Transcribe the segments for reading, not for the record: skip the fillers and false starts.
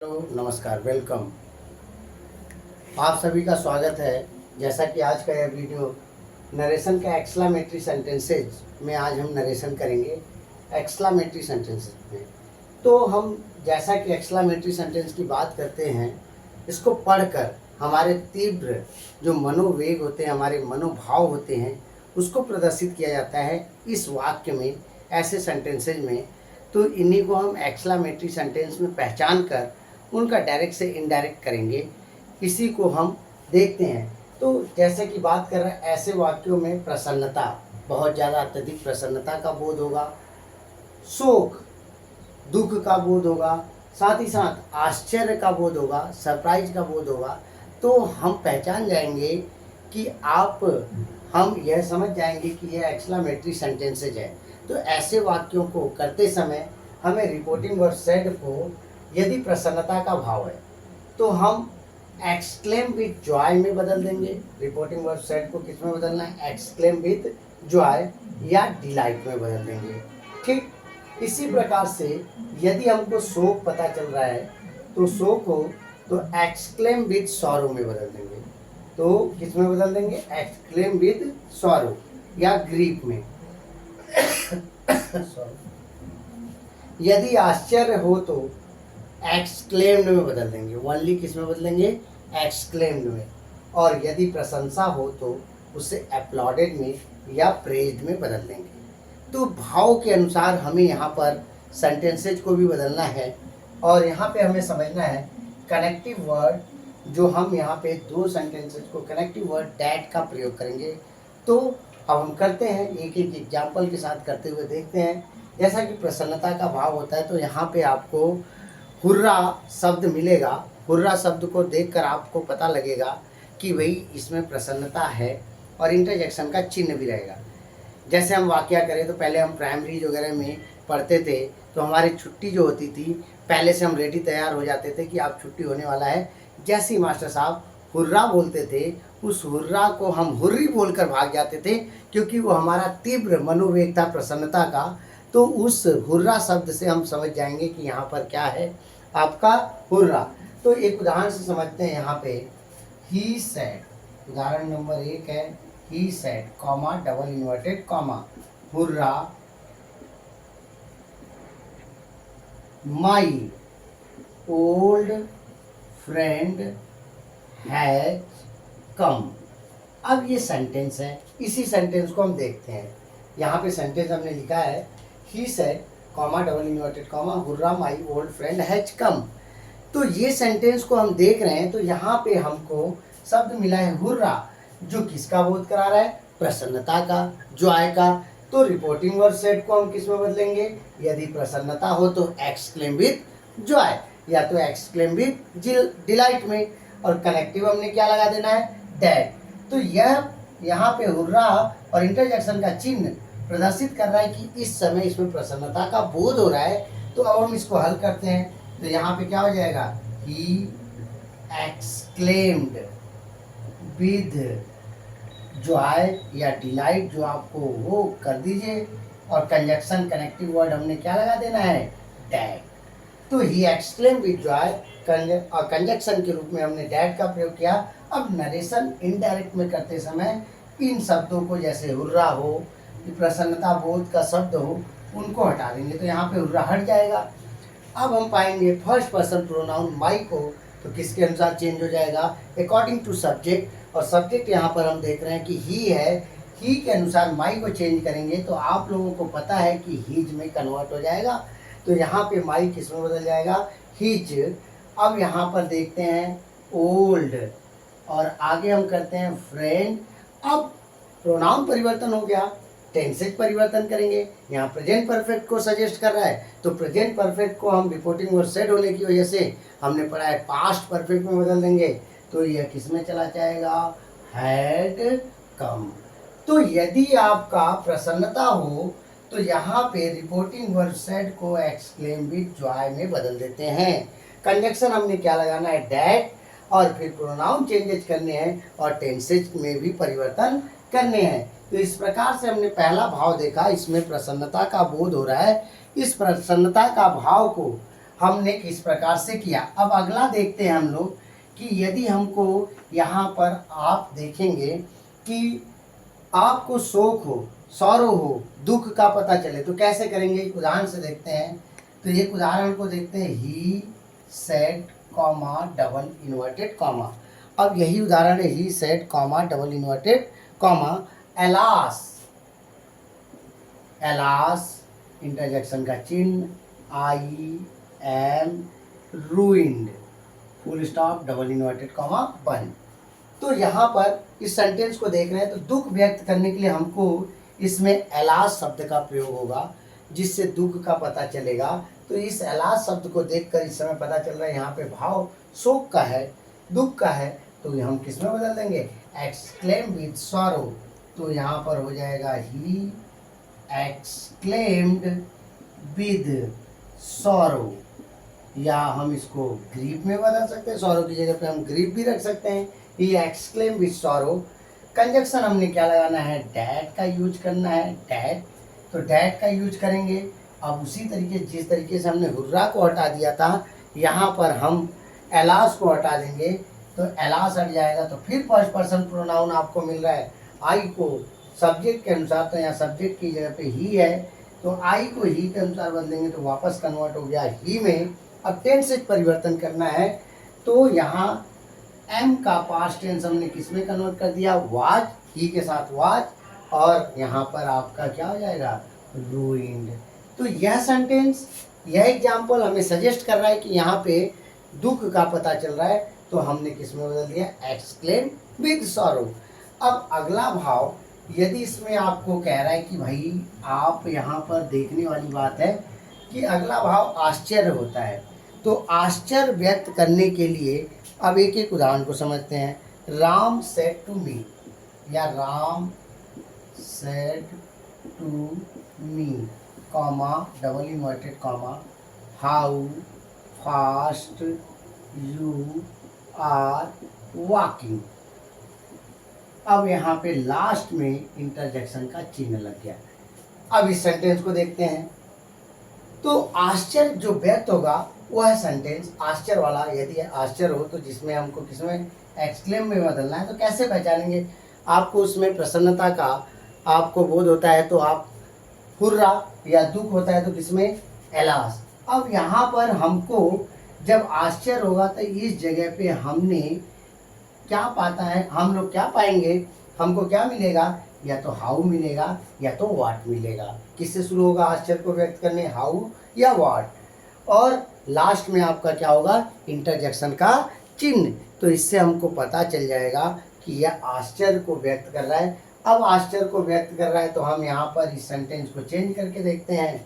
Hello नमस्कार welcome. आप सभी का स्वागत है। जैसा कि आज का यह वीडियो नरेशन का एक्सक्लेमेटरी सेंटेंसेज में आज हम नरेशन करेंगे एक्सक्लेमेटरी सेंटेंसेज में। तो हम जैसा कि एक्सक्लेमेटरी सेंटेंस की बात करते हैं, इसको पढ़कर हमारे तीव्र जो मनोवेग होते हैं, हमारे मनोभाव होते हैं, उसको प्रदर्शित किया जाता है इस वाक्य में, ऐसे सेंटेंसेज में। तो इन्हीं को हम एक्सक्लेमेटरी सेंटेंस में पहचान कर उनका डायरेक्ट से इनडायरेक्ट करेंगे। इसी को हम देखते हैं। तो जैसे कि बात कर रहे हैं, ऐसे वाक्यों में प्रसन्नता, बहुत ज़्यादा अत्यधिक प्रसन्नता का बोध होगा, शोक दुख का बोध होगा, साथ ही साथ आश्चर्य का बोध होगा, सरप्राइज का बोध होगा। तो हम पहचान जाएंगे कि हम यह समझ जाएंगे कि यह एक्सक्लेमेटरी सेंटेंसेज है। तो ऐसे वाक्यों को करते समय हमें रिपोर्टिंग वर्ड सेड को, यदि प्रसन्नता का भाव है तो हम एक्सक्लेम विथ जॉय में बदल देंगे। रिपोर्टिंग वर्ड सेड को किस में बदलना है? एक्सक्लेम विथ जॉय या डिलाइट में बदल देंगे। ठीक इसी प्रकार से यदि हमको शोक पता चल रहा है तो शोक हो तो एक्सक्लेम विथ सॉरो में बदल देंगे। तो किस में बदल देंगे? एक्सक्लेम विथ सॉरो या ग्रीफ में। यदि आश्चर्य हो तो एक्सक्लेम्ड में बदल देंगे। ओनली किस में बदलेंगे? एक्सक्लेम्ड में। और यदि प्रशंसा हो तो उसे अपलॉडेड में या प्रेज्ड में बदल देंगे। तो भाव के अनुसार हमें यहाँ पर सेंटेंसेज को भी बदलना है। और यहाँ पे हमें समझना है कनेक्टिव वर्ड, जो हम यहाँ पे दो सेंटेंसेज को कनेक्टिव वर्ड डैट का प्रयोग करेंगे। तो अब हम करते हैं, एक एक एग्जाम्पल के साथ करते हुए देखते हैं। जैसा कि प्रसन्नता का भाव होता है तो यहाँ पे आपको हुर्रा शब्द मिलेगा। हुर्रा शब्द को देखकर आपको पता लगेगा कि भाई इसमें प्रसन्नता है, और इंटरजेक्शन का चिन्ह भी रहेगा। जैसे हम वाक्या करें तो पहले हम प्राइमरी वगैरह में पढ़ते थे तो हमारी छुट्टी जो होती थी, पहले से हम रेडी तैयार हो जाते थे कि आप छुट्टी होने वाला है। जैसे ही मास्टर साहब हुर्रा बोलते थे, उस हुर्रा को हम हुर्री बोलकर भाग जाते थे, क्योंकि वो हमारा तीव्र मनोवेग था प्रसन्नता का। तो उस हुर्रा शब्द से हम समझ जाएंगे कि यहाँ पर क्या है, आपका हुर्रा। तो एक उदाहरण से समझते हैं। यहाँ पे ही सेड, उदाहरण नंबर 1 है he said comma double inverted comma hurrah my old friend has come. अब ये सेंटेंस है, इसी सेंटेंस को हम देखते हैं। यहाँ पे सेंटेंस हमने लिखा है he said comma double inverted comma hurrah my old friend has come. तो ये सेंटेंस को हम देख रहे हैं तो यहाँ पे हमको शब्द मिला है हुर्रा, जो किसका बोध करा रहा है? प्रसन्नता का, जॉय का। तो रिपोर्टिंग वर्ड सेड को हम किस में बदलेंगे? यदि प्रसन्नता हो तो एक्सक्लेम विथ जॉय, या तो एक्सक्लेम विथ डिलाइट में। और कनेक्टिव हमने क्या लगा देना है? दैट। तो यह यहाँ पे हुर्रा और इंटरजेक्शन का चिन्ह प्रदर्शित कर रहा है कि इस समय इसमें प्रसन्नता का बोध हो रहा है। तो अब हम इसको हल करते हैं। तो यहाँ पे क्या हो जाएगा? ही एक्सक्लेम्ड विद जॉय या डिलाइट, जो आपको वो कर दीजिए। और कंजक्शन कनेक्टिव वर्ड हमने क्या लगा देना है? दैट। तो ही एक्सक्लेम्ड विद जॉय, और कंजक्शन के रूप में हमने दैट का प्रयोग किया। अब नरेशन इनडायरेक्ट में करते समय इन शब्दों को, जैसे हुर्रा हो, प्रसन्नता बोध का शब्द हो, उनको हटा देंगे। तो यहाँ पे हुर्रा हट जाएगा। अब हम पाएंगे फर्स्ट पर्सन प्रोनाउन माई को, तो किसके अनुसार चेंज हो जाएगा? According to subject. और सब्जेक्ट यहाँ पर हम देख रहे हैं कि ही है, ही के अनुसार माई को चेंज करेंगे तो आप लोगों को पता है कि हीज में कन्वर्ट हो जाएगा। तो यहाँ पे माई किस में बदल जाएगा? हीज। अब यहाँ पर देखते हैं ओल्ड, और आगे हम करते हैं फ्रेंड। अब प्रोनाउन परिवर्तन हो गया, टेंसेज परिवर्तन करेंगे। यहाँ प्रेजेंट परफेक्ट को सजेस्ट कर रहा है, तो प्रेजेंट परफेक्ट को हम रिपोर्टिंग वर्ड सेड होने की वजह से हमने पढ़ा है पास्ट परफेक्ट में बदल देंगे। तो यह किस में चला जाएगा? Had come. तो यदि आपका प्रसन्नता हो तो यहाँ पे रिपोर्टिंग वर्ड सेड को एक्सक्लेम विथ जॉय में बदल देते हैं। कंजक्शन हमने क्या लगाना है? दैट। और फिर प्रोनाउन चेंजेस करने हैं और टेंसेज में भी परिवर्तन करने हैं। तो इस प्रकार से हमने पहला भाव देखा, इसमें प्रसन्नता का बोध हो रहा है। इस प्रसन्नता का भाव को हमने किस प्रकार से किया। अब अगला देखते हैं हम लोग कि यदि हमको यहाँ पर आप देखेंगे कि आपको शोक हो, सौरव हो, दुख का पता चले तो कैसे करेंगे, एक उदाहरण से देखते हैं। तो एक उदाहरण को देखते हैं, ही said comma double inverted comma. अब यही उदाहरण है, he said comma double inverted comma alas, alas interjection का चिन्ह, I am ruined, full stop double inverted comma 1। तो यहाँ पर इस सेंटेंस को देख रहे हैं तो दुख व्यक्त करने के लिए हमको इसमें एलास शब्द का प्रयोग होगा, जिससे दुख का पता चलेगा। तो इस एलास शब्द को देखकर इस समय पता चल रहा है यहाँ पे भाव शोक का है, दुख का है, तो ये हम किस में बदल देंगे, एक्सक्लेम विद सॉरो। तो यहाँ पर हो जाएगा ही एक्सक्लेम्ड विद सॉरो, या हम इसको ग्रीफ में बदल सकते हैं, सॉरो की जगह पे हम ग्रीफ भी रख सकते हैं। ही एक्सक्लेम विद सॉरो। कंजक्शन हमने क्या लगाना है, डैट का यूज करना है, डैट, तो डैट का यूज करेंगे। अब उसी तरीके जिस तरीके से हमने हुर्रा को हटा दिया था, यहाँ पर हम एलास को हटा देंगे, तो एलास हट जाएगा। तो फिर फर्स्ट पर्सन प्रोनाउन आपको मिल रहा है, आई को सब्जेक्ट के अनुसार, तो यहाँ सब्जेक्ट की जगह पे ही है, तो आई को ही के अनुसार बदलेंगे तो वापस कन्वर्ट हो गया ही में। अब टेंस से परिवर्तन करना है, तो यहाँ एम का पास्ट टेंस हमने किस में कन्वर्ट कर दिया, वाज, ही के साथ वाज, और यहाँ पर आपका क्या हो जाएगा, रूइंड। तो यह सेंटेंस, यह एग्जाम्पल हमें सजेस्ट कर रहा है कि यहाँ पे दुख का पता चल रहा है, तो हमने किस में बदल दिया, एक्सक्लेम विद सॉरो। अब अगला भाव, यदि इसमें आपको कह रहा है कि भाई आप यहाँ पर देखने वाली बात है कि अगला भाव आश्चर्य होता है, तो आश्चर्य व्यक्त करने के लिए अब एक एक उदाहरण को समझते हैं। राम सेड टू मी, या Ram said to me comma double inverted comma how fast you are walking. अब यहाँ पे लास्ट में इंटरजेक्शन का चिन्ह लग गया। अब इस सेंटेंस को देखते हैं, तो आश्चर्य जो व्यक्त होगा वह सेंटेंस आश्चर्य वाला, यदि आश्चर्य हो तो जिसमें हमको किसमें, एक्सक्लेम में बदलना है, तो कैसे पहचानेंगे। आपको उसमें प्रसन्नता का आपको बोध होता है तो आप हुर्रा, या दुख होता है तो किसमें, एलास। अब यहाँ पर हमको जब आश्चर्य होगा तो इस जगह पे हमने क्या पाता है, हम लोग क्या पाएंगे, हमको क्या मिलेगा, या तो हाउ मिलेगा या तो वाट मिलेगा। किससे शुरू होगा आश्चर्य को व्यक्त करने, हाउ या वाट, और लास्ट में आपका क्या होगा, इंटरजेक्शन का चिन्ह। तो इससे हमको पता चल जाएगा कि यह आश्चर्य को व्यक्त कर रहा है। अब आश्चर्य को व्यक्त कर रहा है तो हम यहाँ पर इस सेंटेंस को चेंज करके देखते हैं,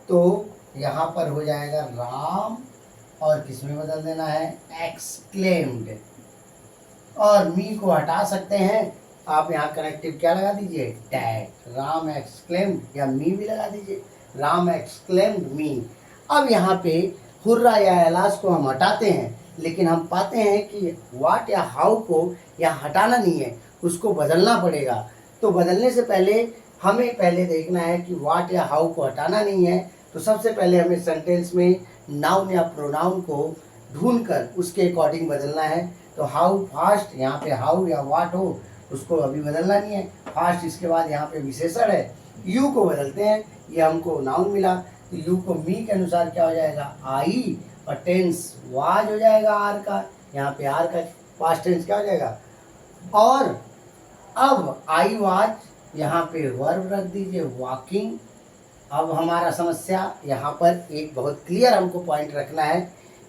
तो यहाँ पर हो जाएगा राम, और किस में बदल देना है, एक्सक्लेम्ड, और मी को हटा सकते हैं आप, यहाँ कनेक्टिव क्या लगा दीजिए, डैट, राम एक्सक्लेम्ड, या मी भी लगा दीजिए, राम एक्सक्लेम्ड मी। अब यहाँ पे हुर्रा या एलास को हम हटाते हैं, लेकिन हम पाते हैं कि वाट या हाउ को यहाँ हटाना नहीं है, उसको बदलना पड़ेगा। तो बदलने से पहले हमें पहले देखना है कि वाट या हाउ को हटाना नहीं है, तो सबसे पहले हमें सेंटेंस में नाउन या प्रोनाउन को ढूंढकर उसके अकॉर्डिंग बदलना है। तो हाउ फास्ट, यहाँ पे हाउ या वाट हो उसको अभी बदलना नहीं है, फास्ट इसके बाद यहाँ पे विशेषण है, यू को बदलते हैं, ये हमको नाउन मिला, तो यू को मी के अनुसार क्या हो जाएगा, आई, और टेंस वाज हो जाएगा आर का, यहाँ पे आर का पास्ट टेंस क्या हो जाएगा, और अब आई वाज यहाँ पे वर्ब रख दीजिए, वॉकिंग। अब हमारा समस्या यहाँ पर एक बहुत क्लियर हमको पॉइंट रखना है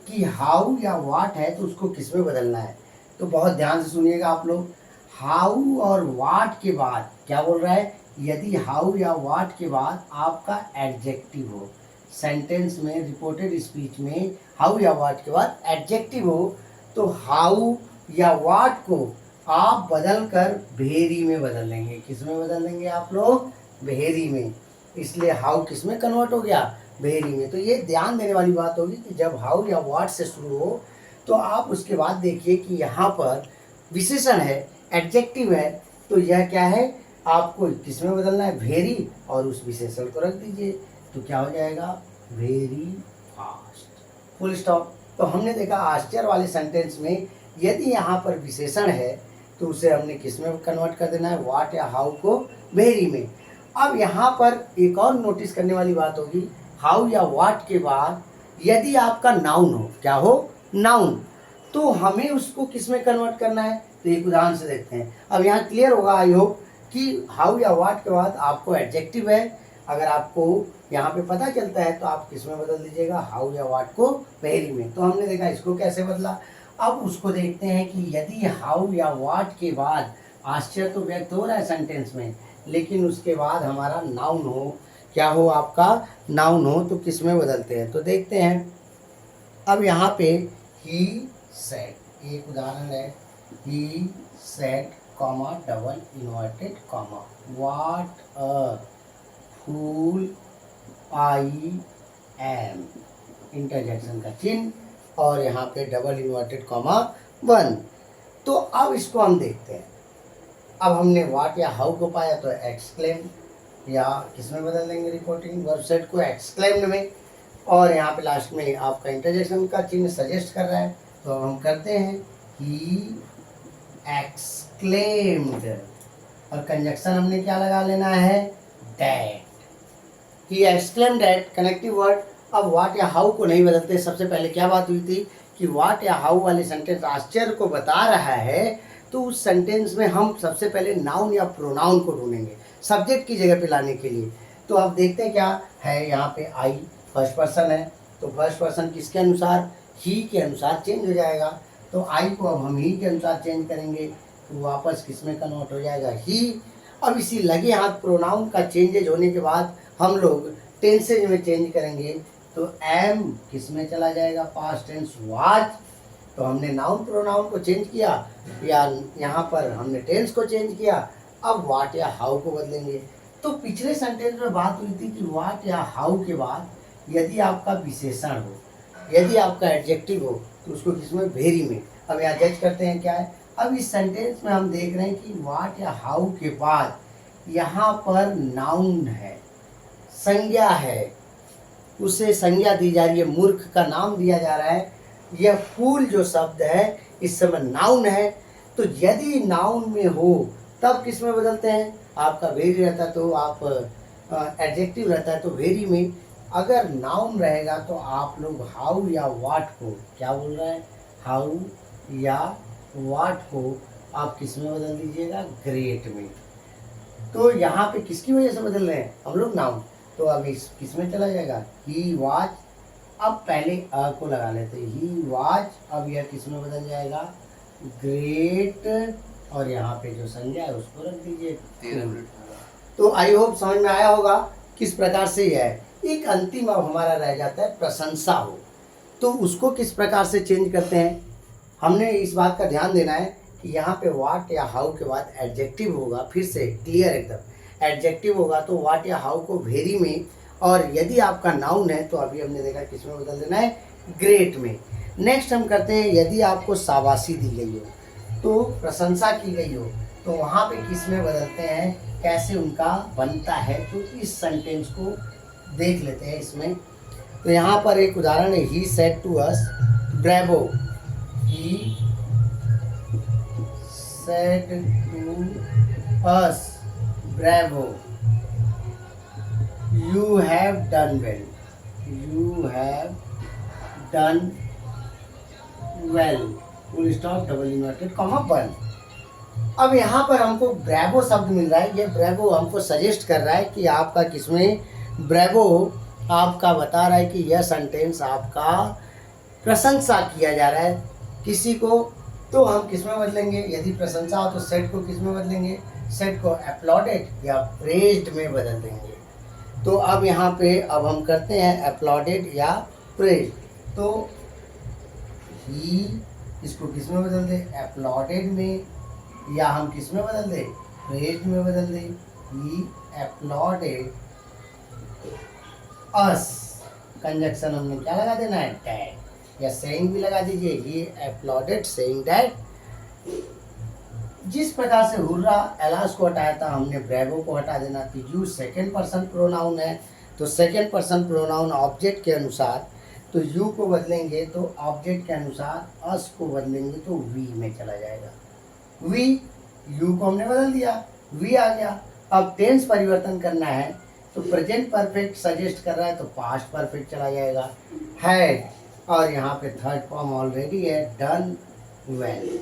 कि हाउ या वाट है तो उसको किस में बदलना है। तो बहुत ध्यान से सुनिएगा आप लोग, हाउ और वाट के बाद क्या बोल रहा है, यदि हाउ या वाट के बाद आपका एडजेक्टिव हो, सेंटेंस में रिपोर्टेड स्पीच में हाउ या वाट के बाद एडजेक्टिव हो, तो हाउ या वाट को आप बदल कर भेरी में बदल लेंगे। किस में बदल लेंगे आप लोग, भेरी में। इसलिए हाउ किस में कन्वर्ट हो गया, भेरी में। तो ये ध्यान देने वाली बात होगी कि जब हाउ या वाट से शुरू हो तो आप उसके बाद देखिए कि यहाँ पर विशेषण है, एडजेक्टिव है, तो यह क्या है, आपको किस में बदलना है, भेरी, और उस विशेषण को रख दीजिए, तो क्या हो जाएगा, वेरी फास्ट। Full stop. तो हमने देखा आश्चर्य वाले सेंटेंस में यदि यहाँ पर विशेषण है तो उसे हमने किस में कन्वर्ट कर देना है, व्हाट या हाउ को वेरी में। अब यहाँ पर एक और नोटिस करने वाली बात होगी, हाउ या व्हाट के बाद यदि आपका नाउन हो, क्या हो, नाउन, तो हमें उसको किस में कन्वर्ट करना है। तो एक उदाहरण से देखते हैं। अब यहाँ क्लियर होगा आई होप कि हाउ या व्हाट के बाद आपको एडजेक्टिव है, अगर आपको यहाँ पे पता चलता है तो आप किस में बदल दीजिएगा, हाउ या व्हाट को वेरी में। तो हमने देखा इसको कैसे बदला। अब उसको देखते हैं कि यदि हाउ या व्हाट के बाद आश्चर्य तो व्यक्त हो रहा है सेंटेंस में, लेकिन उसके बाद हमारा नाउन हो, क्या हो, आपका नाउन हो, तो किस में बदलते हैं। तो देखते हैं। अब यहाँ पे ही सेड, एक उदाहरण है, he said comma double inverted comma, what a fool I am, interjection का चिन्ह और यहाँ पे डबल इन्वर्टेड कॉमा 1। तो अब इसको हम देखते हैं। अब हमने व्हाट या हाउ को पाया तो एक्सक्लेम या किस में बदल देंगे, रिपोर्टिंग वर्ब सेट को एक्सक्लेम्ड में, और यहाँ पे लास्ट में आपका इंटरजेक्शन का चिन्ह सजेस्ट कर रहा है तो हम करते हैं ही एक्सक्लेम्ड, और कंजक्शन हमने क्या लगा लेना है, that. He exclaimed that connective word. अब व्हाट या हाउ को नहीं बदलते। सबसे पहले क्या बात हुई थी कि व्हाट या हाउ वाले सेंटेंस आश्चर्य को बता रहा है, तो उस सेंटेंस में हम सबसे पहले नाउन या प्रोनाउन को ढूंढेंगे सब्जेक्ट की जगह पे लाने के लिए। तो अब देखते हैं क्या है। यहाँ पे आई फर्स्ट पर्सन है, तो फर्स्ट पर्सन किसके अनुसार, ही के अनुसार चेंज हो जाएगा। तो आई को अब हम ही के अनुसार चेंज करेंगे तो वापस किस में कन्वर्ट हो जाएगा, ही। अब इसी लगे हाथ प्रोनाउन का चेंजेज होने के बाद हम लोग टेंसेज में चेंज करेंगे तो एम किस में चला जाएगा, पास्ट टेंस वाज। तो हमने नाउन प्रोनाउन को चेंज किया या यहाँ पर हमने टेंस को चेंज किया। अब व्हाट या हाउ को बदलेंगे। तो पिछले सेंटेंस में बात हुई थी कि व्हाट या हाउ के बाद यदि आपका विशेषण हो, यदि आपका एडजेक्टिव हो, तो उसको किसमें, वेरी में। अब यहाँ जज करते हैं क्या है। अब इस सेंटेंस में हम देख रहे हैं कि व्हाट या हाउ के बाद यहाँ पर नाउन है, संज्ञा है, उसे संज्ञा दी जा रही है, मूर्ख का नाम दिया जा रहा है। यह फूल जो शब्द है इस समय नाउन है। तो यदि नाउन में हो तब किस में बदलते हैं, आपका वेरी रहता है तो आप एडजेक्टिव रहता है तो वेरी में। अगर नाउन रहेगा तो आप लोग हाउ या व्हाट को, क्या बोल रहा है, हाउ या व्हाट को आप किस में बदल दीजिएगा, ग्रेट में। तो यहाँ पे किसकी वजह से बदल रहे हैं हम लोग, नाउन। तो अब इस किस में चला जाएगा, ही वाज। अब पहले अ को लगा लेते हैं, ही वाज। अब यह किस में बदल जाएगा, ग्रेट, और यहाँ पे जो संज्ञा है उसको रख दीजिए। तो आई होप समझ में आया होगा किस प्रकार से यह है। एक अंतिम अब हमारा रह जाता है प्रशंसा हो, तो उसको किस प्रकार से चेंज करते हैं। हमने इस बात का ध्यान देना है कि यहाँ पे व्हाट या हाउ के बाद एडजेक्टिव होगा, फिर से क्लियर एकदम एडजेक्टिव होगा तो व्हाट या हाउ को वेरी में, और यदि आपका नाउन है तो अभी हमने देखा किस में बदल देना है, ग्रेट में। नेक्स्ट हम करते हैं यदि आपको शाबाशी दी गई हो, तो प्रशंसा की गई हो, तो वहाँ पे किस में बदलते हैं, कैसे उनका बनता है। तो इस सेंटेंस को देख लेते हैं इसमें। तो यहाँ पर एक उदाहरण है, he said to us bravo, he said to us bravo, you have done well, you have done well, full stop double inverted comma 1। अब यहाँ पर हमको ब्रेवो शब्द मिल रहा है। ये ब्रेवो हमको सजेस्ट कर रहा है कि आपका किसमें, ब्रेवो आपका बता रहा है कि यह सेंटेंस आपका प्रशंसा किया जा रहा है किसी को। तो हम किस में बदलेंगे, यदि प्रशंसा हो तो सेड को किस में बदलेंगे, सेड को अपलॉडेड या प्रेज्ड में बदल देंगे। तो अब यहाँ पे अब हम करते हैं अपलॉडेड या प्रेज्ड। तो ही इसको किस में बदल दे, अपलॉडेड में, या हम किस में बदल दे, प्रेज्ड में बदल दे। ही अपलॉडेड अस, कंजक्शन हमने क्या लगा देना है, दैट, या सेइंग भी लगा दीजिए, ही अपलॉडेड सेइंग दैट। जिस प्रकार से हुर्रा एलास को हटाया था हमने ब्रेवो को हटा देना। तो यू सेकेंड पर्सन प्रोनाउन है, तो सेकेंड पर्सन प्रोनाउन ऑब्जेक्ट के अनुसार तो यू को बदलेंगे तो ऑब्जेक्ट के अनुसार अस को बदलेंगे तो वी में चला जाएगा। वी, यू को हमने बदल दिया, वी आ गया। अब टेंस परिवर्तन करना है तो प्रेजेंट परफेक्ट सजेस्ट कर रहा है तो पास्ट परफेक्ट चला जाएगा। हैड, और यहाँ पे थर्ड फॉर्म ऑलरेडी है, डन वेल।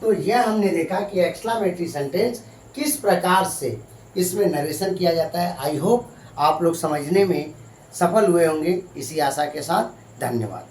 तो यह हमने देखा कि एक्सक्लेमेटरी सेंटेंस किस प्रकार से इसमें नरेशन किया जाता है। आई होप आप लोग समझने में सफल हुए होंगे, इसी आशा के साथ धन्यवाद।